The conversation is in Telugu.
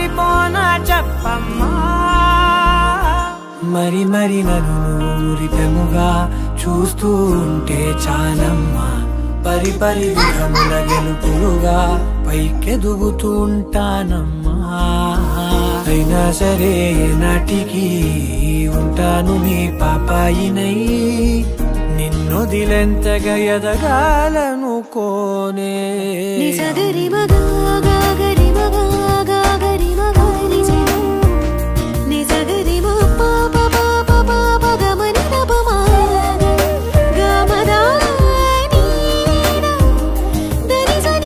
మారిపోనా చెప్పమ్మా మరి మరి నన్ను ఊరిపెముగా చూస్తూ ఉంటే చాలమ్మా పరి పరి విధముల గెలుపులుగా పైకెదుగుతూ ఉంటానమ్మా అయినా సరే నాటికి ఉంటాను నీ పాపాయినై నిన్నొదిలెంతగా ఎదగాలనుకోనే సగరి మగ